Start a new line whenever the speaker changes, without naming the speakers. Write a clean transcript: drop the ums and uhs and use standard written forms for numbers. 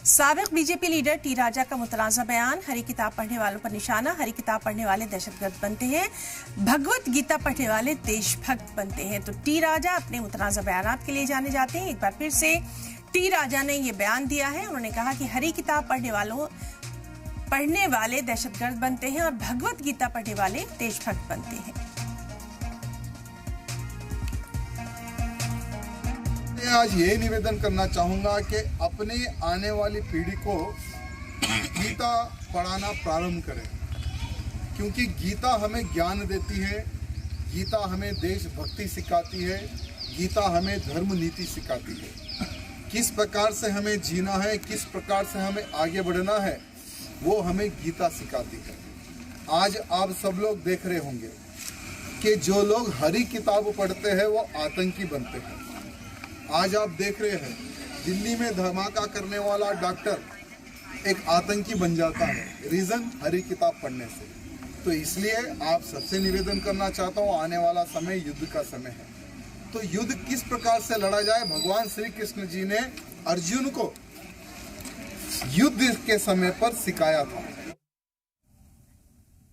साबिक BJP leader T राजा का मुतनाज़ा बयान। हरी किताब पढ़ने वालों पर निशाना। हरी किताब पढ़ने वाले दहशतगर्द बनते हैं, भगवत गीता पढ़ने वाले देशभक्त बनते हैं। तो टी राजा अपने मुतनाज़ा बयान के लिए जाने जाते हैं। एक बार फिर से टी राजा ने यह बयान दिया है। उन्होंने कहा कि हरी किताब पढ़ने वाले दहशतगर्द बनते हैं और भगवत गीता पढ़ने वाले देशभक्त बनते हैं।
मैं आज यही निवेदन करना चाहूँगा कि अपने आने वाली पीढ़ी को गीता पढ़ाना प्रारंभ करें, क्योंकि गीता हमें ज्ञान देती है, गीता हमें देशभक्ति सिखाती है, गीता हमें धर्म नीति सिखाती है। किस प्रकार से हमें जीना है, किस प्रकार से हमें आगे बढ़ना है, वो हमें गीता सिखाती है। आज आप सब लोग देख रहे होंगे कि जो लोग हरी किताब पढ़ते हैं वो आतंकी बनते हैं। आज आप देख रहे हैं दिल्ली में धमाका करने वाला डॉक्टर एक आतंकी बन जाता है, रीजन हरी किताब पढ़ने से। तो इसलिए आप सबसे निवेदन करना चाहता हूँ, आने वाला समय युद्ध का समय है। तो युद्ध किस प्रकार से लड़ा जाए, भगवान श्री कृष्ण जी ने अर्जुन को युद्ध के समय पर सिखाया था।